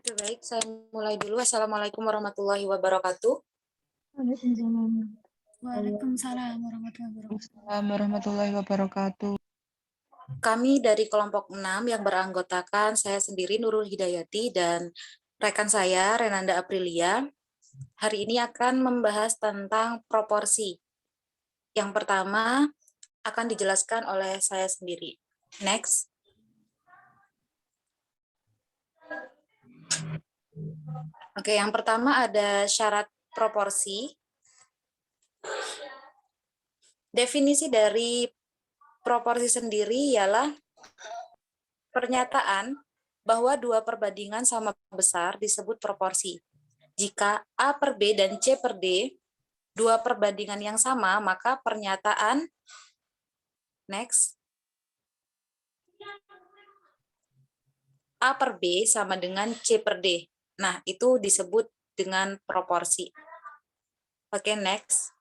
Oke, baik, saya mulai dulu. Assalamualaikum warahmatullahi wabarakatuh. Waalaikumsalam warahmatullahi wabarakatuh. Warahmatullahi wabarakatuh. Kami dari kelompok 6 yang beranggotakan saya sendiri Nurul Hidayati dan rekan saya Renanda Aprilia. Hari ini akan membahas tentang proporsi. Yang pertama akan dijelaskan oleh saya sendiri. Next. Oke, yang pertama ada syarat proporsi. Definisi dari proporsi sendiri ialah pernyataan bahwa dua perbandingan sama besar disebut proporsi. Jika A per B dan C per D, dua perbandingan yang sama, maka pernyataan next A per B sama dengan C per D. Nah, itu disebut dengan proporsi. Oke, next.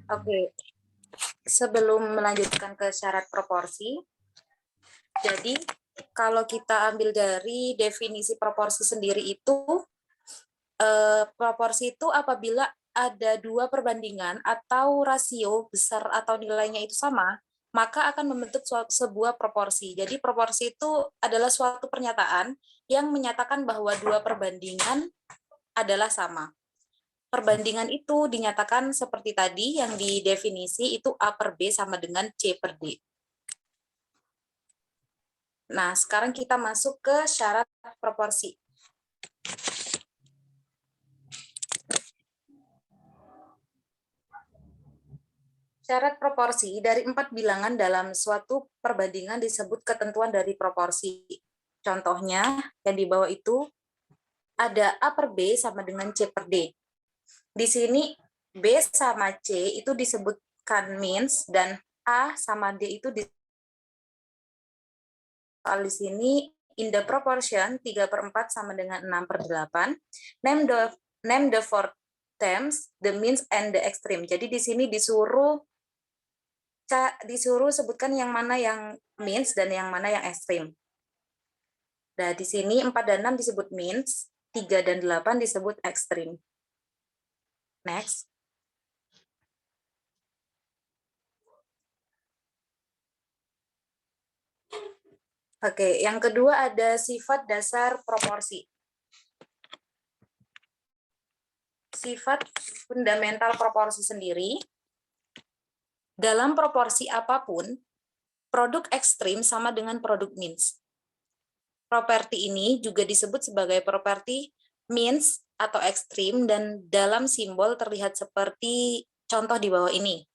Oke, sebelum melanjutkan ke syarat proporsi, jadi kalau kita ambil dari definisi proporsi sendiri itu, proporsi itu apabila ada dua perbandingan atau rasio besar atau nilainya itu sama, maka akan membentuk sebuah proporsi. Jadi proporsi itu adalah suatu pernyataan yang menyatakan bahwa dua perbandingan adalah sama. Perbandingan itu dinyatakan seperti tadi yang didefinisi itu A per B sama dengan C per D. Nah, sekarang kita masuk ke syarat proporsi. Syarat proporsi dari 4 bilangan dalam suatu perbandingan disebut ketentuan dari proporsi. Contohnya, yang di bawah itu ada A per B sama dengan C per D. Di sini B sama C itu disebutkan means dan A sama D itu di sini in the proportion 3/4 sama dengan 6/8. Name the four terms, the means and the extreme. Jadi di sini disuruh sebutkan yang mana yang means dan yang mana yang ekstrim. Nah, di sini 4 dan 6 disebut means, 3 dan 8 disebut ekstrim. Next. Oke, yang kedua ada sifat dasar proporsi. Sifat fundamental proporsi sendiri, dalam proporsi apapun, produk ekstrim sama dengan produk means. Properti ini juga disebut sebagai properti means atau ekstrim dan dalam simbol terlihat seperti contoh di bawah ini.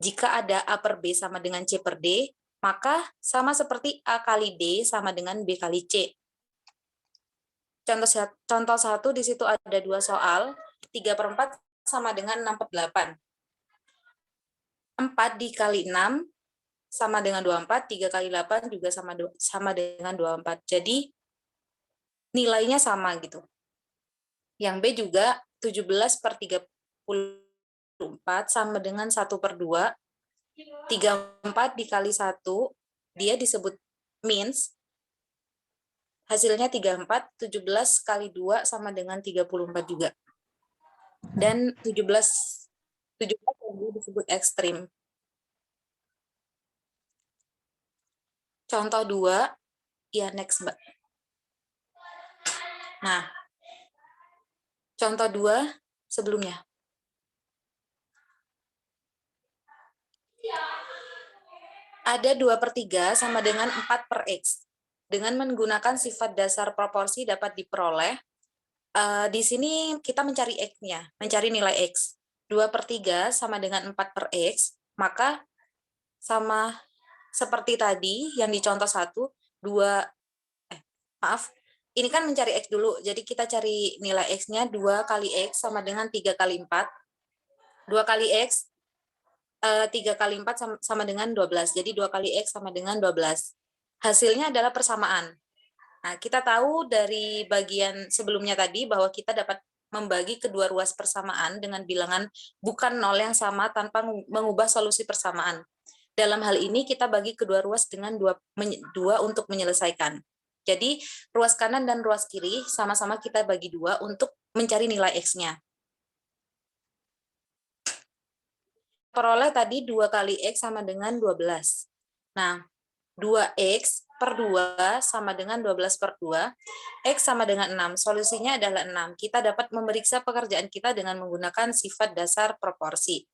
Jika ada A per B sama dengan C per D, maka sama seperti A kali D sama dengan B kali C. Contoh satu, di situ ada dua soal, 3/4 sama dengan 6/8. 4 dikali 6 sama dengan 24, 3 kali 8 juga sama dengan 24. Jadi nilainya sama gitu. Yang B juga 17/34 sama dengan 1/2. 34 dikali 1, dia disebut means. Hasilnya 34, 17 kali 2 sama dengan 34 juga. Dan 17 yang disebut ekstrim. Contoh 2, ya next, Mbak. Nah, contoh 2 sebelumnya. Ada 2/3 sama dengan 4/X. Dengan menggunakan sifat dasar proporsi dapat diperoleh. Di sini kita mencari X-nya, mencari nilai X. 2/3 sama dengan 4/X, maka sama seperti tadi yang di contoh 1, ini kan mencari X dulu, jadi kita cari nilai X-nya 2 kali X sama dengan 3 kali 4. 2 kali X, 3 kali 4 sama dengan 12, jadi 2 kali X sama dengan 12. Hasilnya adalah persamaan. Nah, kita tahu dari bagian sebelumnya tadi bahwa kita dapat membagi kedua ruas persamaan dengan bilangan bukan 0 yang sama tanpa mengubah solusi persamaan. Dalam hal ini kita bagi kedua ruas dengan dua untuk menyelesaikan. Jadi ruas kanan dan ruas kiri sama-sama kita bagi dua untuk mencari nilai X-nya. Peroleh tadi 2 kali X sama dengan 12. Nah, 2X per 2 sama dengan 12 per 2, X sama dengan 6. Solusinya adalah 6. Kita dapat memeriksa pekerjaan kita dengan menggunakan sifat dasar proporsi.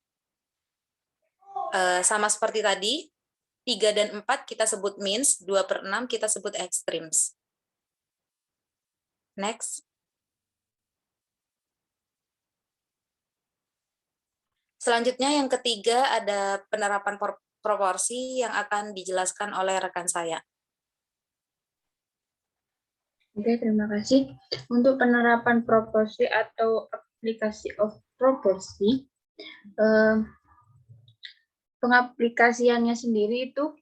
Sama seperti tadi, 3 dan 4 kita sebut means, 2 per 6 kita sebut extremes. Next. Selanjutnya yang ketiga ada penerapan proporsi yang akan dijelaskan oleh rekan saya. Oke, terima kasih. Untuk penerapan proporsi atau aplikasi of proporsi, pengaplikasiannya sendiri itu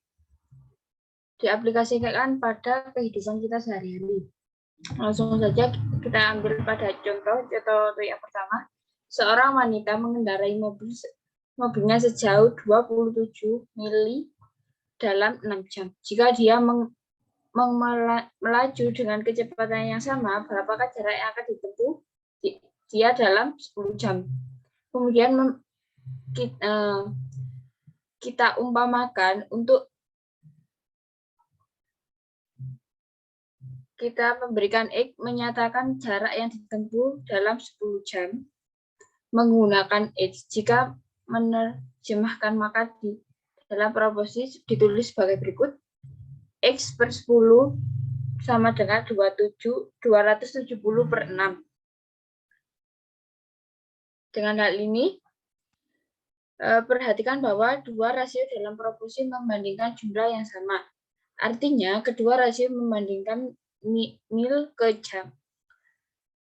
diaplikasikan pada kehidupan kita sehari-hari. Langsung saja kita ambil pada contoh yang pertama. Seorang wanita mengendarai mobilnya sejauh 27 mili dalam 6 jam. Jika dia melaju dengan kecepatan yang sama, berapakah jarak yang akan ditempuh dia dalam 10 jam. Kemudian kita umpamakan untuk kita memberikan X menyatakan jarak yang ditempuh dalam 10 jam menggunakan X. Jika menerjemahkan maka di dalam proporsi ditulis sebagai berikut. X per 10 sama dengan 270 per 6. Dengan hal ini, perhatikan bahwa dua rasio dalam proporsi membandingkan jumlah yang sama. Artinya, kedua rasio membandingkan mil ke jam.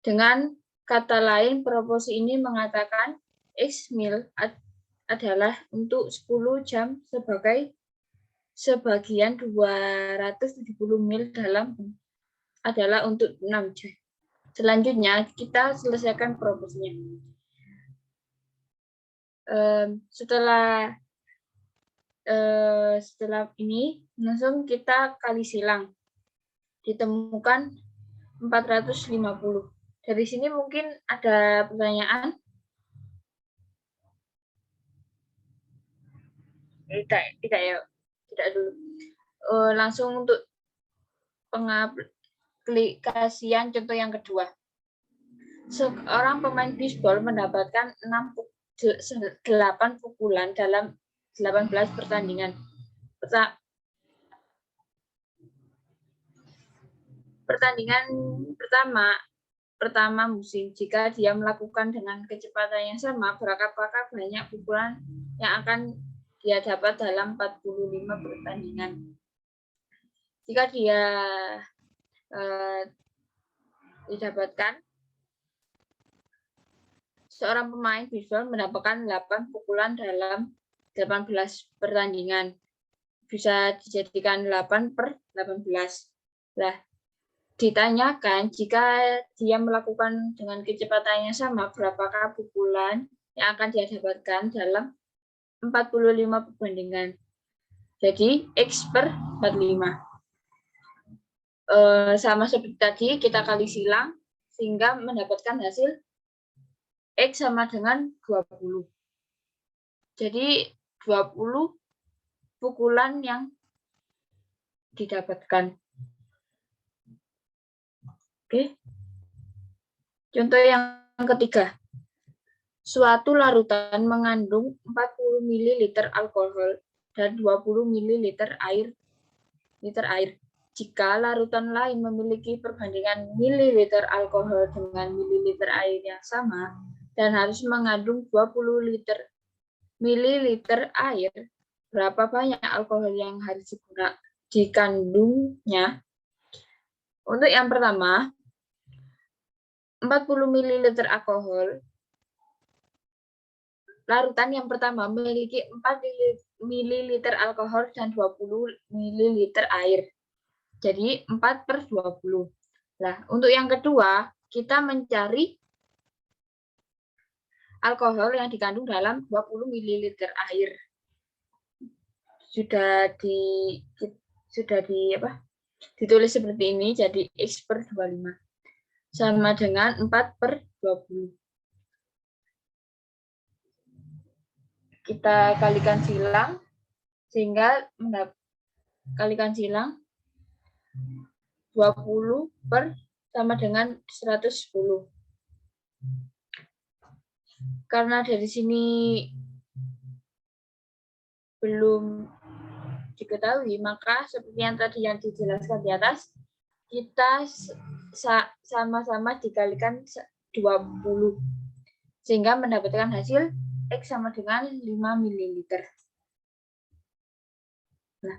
Dengan kata lain, proporsi ini mengatakan X mil adalah untuk 10 jam sebagian 270 mil adalah untuk 6 jam. Selanjutnya, kita selesaikan proporsinya. Setelah ini, langsung kita kali silang. Ditemukan 450. Dari sini mungkin ada pertanyaan? Tidak ya, tidak dulu. Langsung untuk pengaplikasian contoh yang kedua. Seorang pemain bisbol mendapatkan 8 pukulan dalam 18 pertandingan. Pertandingan pertama musim, jika dia melakukan dengan kecepatan yang sama, berapakah banyak pukulan yang akan dia dapat dalam 45 pertandingan. Jika dia didapatkan, seorang pemain bisbol mendapatkan 8 pukulan dalam 18 pertandingan. Bisa dijadikan 8 per 18. Nah, ditanyakan jika dia melakukan dengan kecepatan yang sama, berapakah pukulan yang akan dia dapatkan dalam 45 perbandingan. Jadi, X per 45. Sama seperti tadi, kita kali silang, sehingga mendapatkan hasil X sama dengan 20. Jadi, 20 pukulan yang didapatkan. Oke. Contoh yang ketiga. Suatu larutan mengandung 40 ml alkohol dan 20 ml air. Jika larutan lain memiliki perbandingan mililiter alkohol dengan mililiter air yang sama dan harus mengandung 20 mililiter air, berapa banyak alkohol yang harus dikandungnya? Untuk yang pertama, 40 ml alkohol, larutan yang pertama memiliki 4 ml alkohol dan 20 ml air. Jadi 4 per 20. Nah, untuk yang kedua, kita mencari alkohol yang dikandung dalam 20 ml air. sudah ditulis seperti ini, jadi X per 25 sama dengan 4 per 20. Kita kalikan silang, sehingga kalikan silang 20 per sama dengan 110. Karena dari sini belum diketahui, maka seperti yang dijelaskan di atas, kita sama-sama dikalikan 20, sehingga mendapatkan hasil X sama dengan 5 ml. Nah,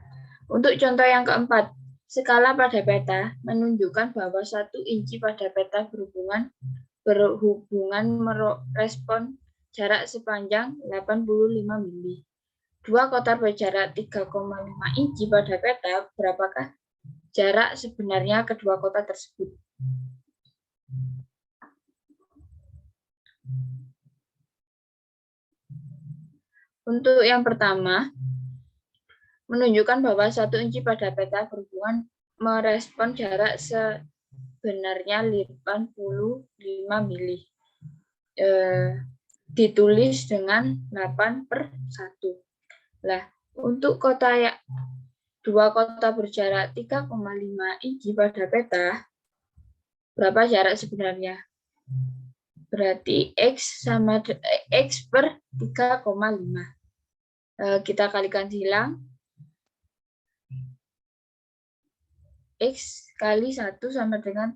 untuk contoh yang keempat, skala pada peta menunjukkan bahwa 1 inci pada peta berhubungan merespon jarak sepanjang 85 mili. Dua kotak berjarak 3,5 inci pada peta, berapakah jarak sebenarnya kedua kotak tersebut? Untuk yang pertama, menunjukkan bahwa 1 inci pada peta berhubungan merespon jarak sebenarnya 85 mili. Ditulis dengan 8 per 1. Nah, untuk dua kotak berjarak 3,5 inci pada peta, berapa jarak sebenarnya? Berarti X per 3,5. Kita kalikan silang. X kali 1 sama dengan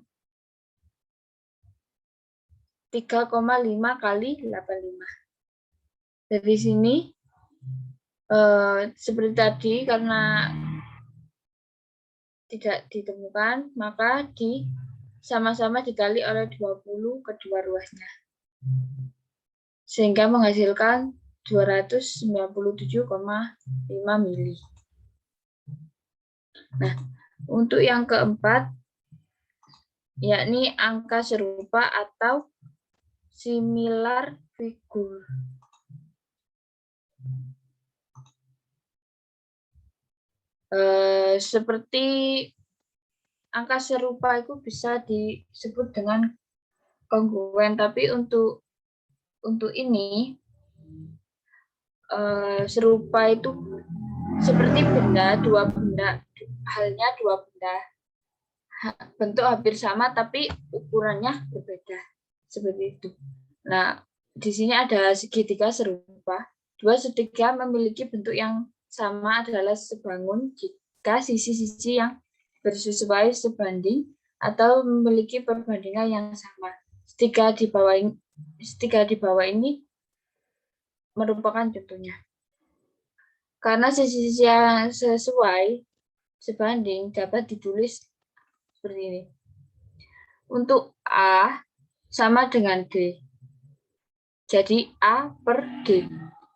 3,5 kali 85. Dari sini, seperti tadi, karena tidak ditemukan, maka sama-sama dikali oleh 20 kedua ruasnya, sehingga menghasilkan 297,5 mili. Nah, untuk yang keempat, yakni angka serupa atau similar figure. Seperti angka serupa itu bisa disebut dengan kongruen, tapi untuk ini serupa itu seperti halnya dua benda bentuk hampir sama tapi ukurannya berbeda, seperti itu. Nah, di sini ada segitiga serupa. Dua segitiga memiliki bentuk yang sama adalah sebangun jika sisi-sisi yang bersesuai sebanding atau memiliki perbandingan yang sama. Segitiga di bawah ini merupakan contohnya. Karena sisi-sisi yang sesuai sebanding dapat ditulis seperti ini. Untuk A sama dengan D. Jadi A per D.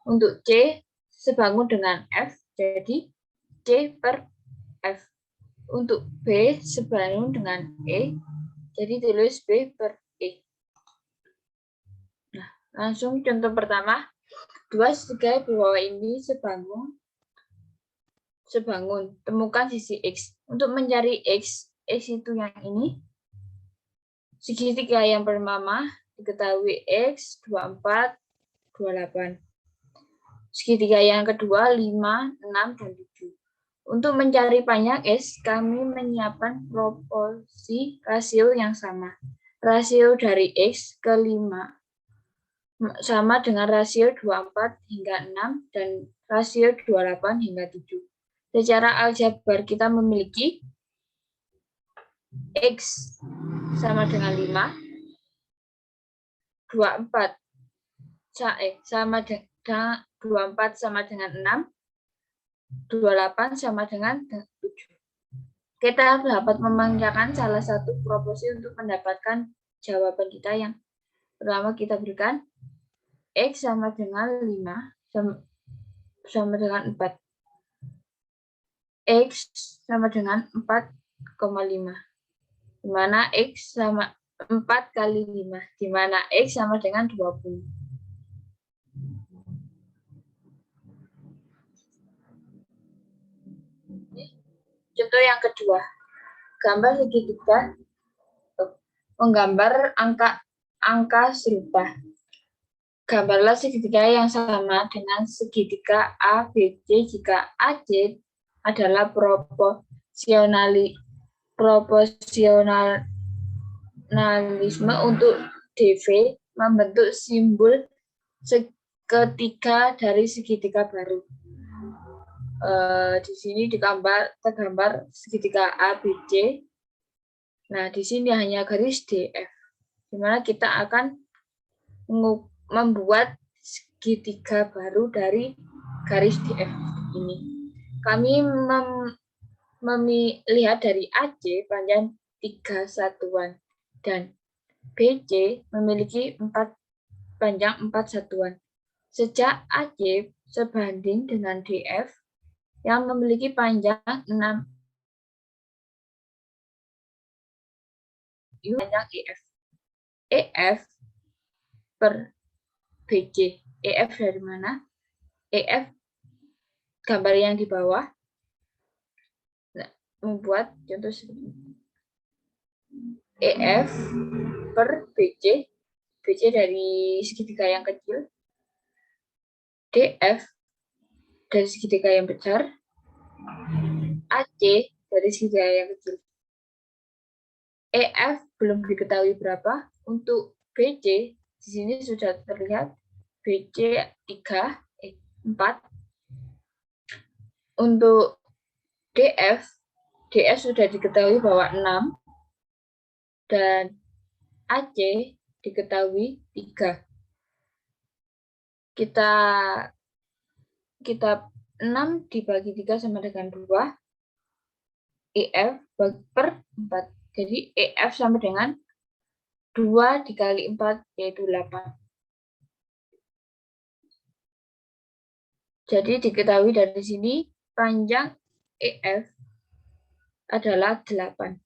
Untuk C sebangun dengan F, jadi C per F. Untuk B sebangun dengan E, jadi tulis B per E. Nah, langsung contoh pertama. Dua segitiga di bawah ini sebangun. Temukan sisi X. Untuk mencari X itu yang ini. Segitiga yang pertama diketahui X 24, 28. Segitiga yang kedua 5, 6, dan 7. Untuk mencari panjang S, kami menyiapkan proporsi rasio yang sama. Rasio dari X ke 5 sama dengan rasio 24 hingga 6 dan rasio 28 hingga 7. Secara aljabar kita memiliki X sama dengan 5, 24 sama dengan 24 sama dengan 6, 28 sama dengan 7. Kita dapat memanjakan salah satu proporsi untuk mendapatkan jawaban kita. Yang pertama kita berikan X sama dengan 5 sama dengan 4. X sama dengan 4,5. Di mana X sama 4 kali 5, di mana X sama dengan 20. contoh yang kedua. Gambar segitiga menggambar angka serupa. Gambarlah segitiga yang sama dengan segitiga ABC jika AC adalah proporsionalisme untuk DV membentuk simbol ketiga dari segitiga baru. Di sini tergambar segitiga ABC. Nah, di sini hanya garis DF, di mana kita akan membuat segitiga baru dari garis DF ini. Kami melihat dari AC panjang 3 satuan dan BC memiliki panjang 4 satuan. Sejak AC sebanding dengan DF yang memiliki panjang 6 panjang EF per BC. EF dari mana? EF gambar yang di bawah. Nah, membuat contoh seperti ini. EF per BC. BC dari segitiga yang kecil. DF dari segitiga yang besar. AC dari segitiga yang kecil. EF belum diketahui berapa. Untuk BC di sini sudah terlihat BC 4. Untuk DF sudah diketahui bahwa 6 dan AC diketahui 3. Kita 6 dibagi 3 sama dengan 2. EF per 4. Jadi EF sama dengan 2 dikali 4 yaitu 8. Jadi diketahui dari sini panjang EF adalah 8.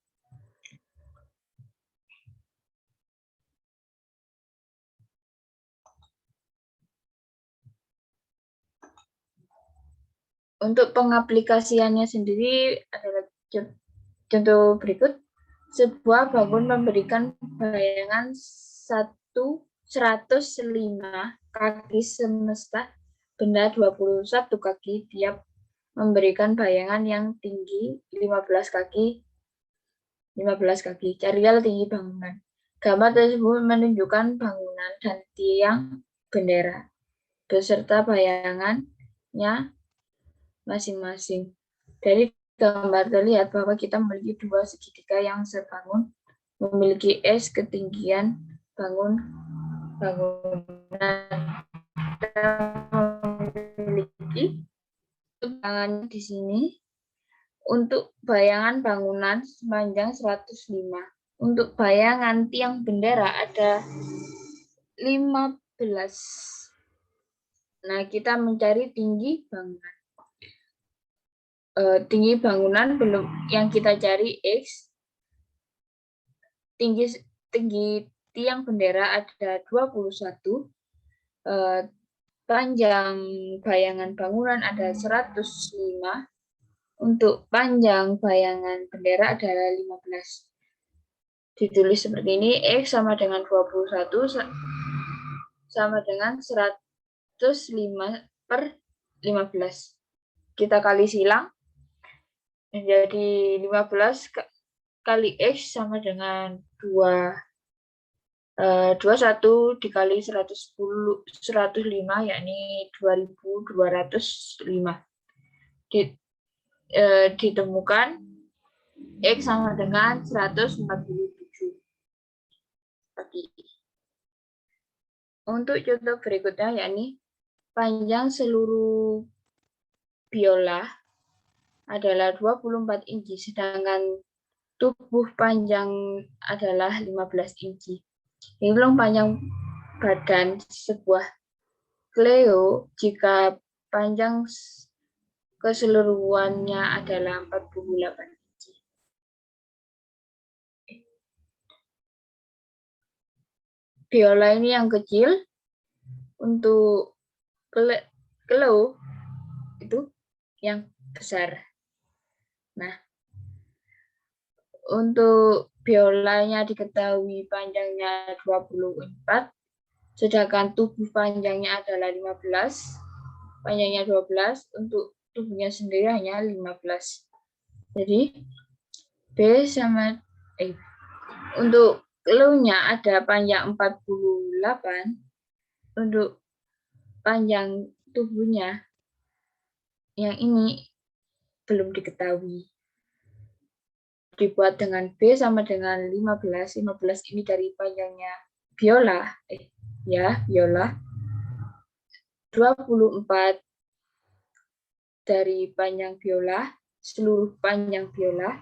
Untuk pengaplikasiannya sendiri adalah contoh berikut. Sebuah bangun memberikan bayangan 105 kaki semesta, benda 21 kaki, tiap memberikan bayangan yang tinggi 15 kaki. Carilah tinggi bangunan. Gambar tersebut menunjukkan bangunan dan tiang bendera beserta bayangannya masing-masing. Dari gambar terlihat bahwa kita memiliki dua segitiga yang sebangun, memiliki S ketinggian bangunan, memiliki bayangan di sini. Untuk bayangan bangunan sepanjang 105. Untuk bayangan tiang bendera ada 15. Nah, kita mencari tinggi bangunan. Tinggi bangunan belum, yang kita cari X. Tinggi tiang bendera ada 21. Panjang bayangan bangunan ada 105. Untuk panjang bayangan bendera adalah 15. Ditulis seperti ini, X sama dengan 21 sama dengan 105 per 15. Kita kali silang. Jadi 15 kali X sama dengan 21 dikali 105, yakni 2205. Ditemukan X sama dengan 147. Untuk contoh berikutnya, yakni panjang seluruh biola adalah 24 inci, sedangkan tubuh panjang adalah 15 inci. Hitung panjang badan sebuah Cleo jika panjang keseluruhannya adalah 48 inci. Biola ini yang kecil, untuk Cleo itu yang besar. Nah, untuk biolanya diketahui panjangnya 24, sedangkan tubuh panjangnya adalah 15, panjangnya 12, untuk tubuhnya sendiri hanya 15. Jadi B sama untuk clue-nya ada panjang 48, untuk panjang tubuhnya yang ini belum diketahui. Dibuat dengan B sama dengan 15. 15 ini dari panjangnya biola. Biola. 24 dari panjang biola, seluruh panjang biola.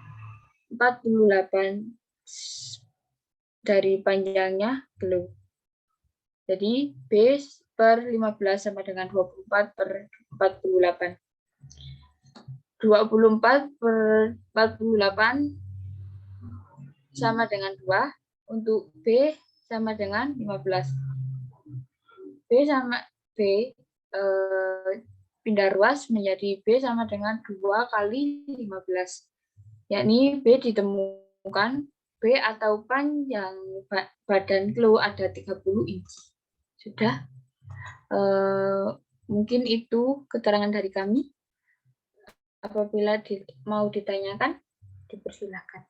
48 dari panjangnya clue. Jadi B per 15 sama dengan 24 per 48. 24 per 48 sama dengan 2, untuk B sama dengan 15. B pindah ruas menjadi B sama dengan 2 kali 15. Yakni B ditemukan B atau panjang badan clue ada 30 inci. Sudah. Mungkin itu keterangan dari kami. Apabila mau ditanyakan, dipersilakan.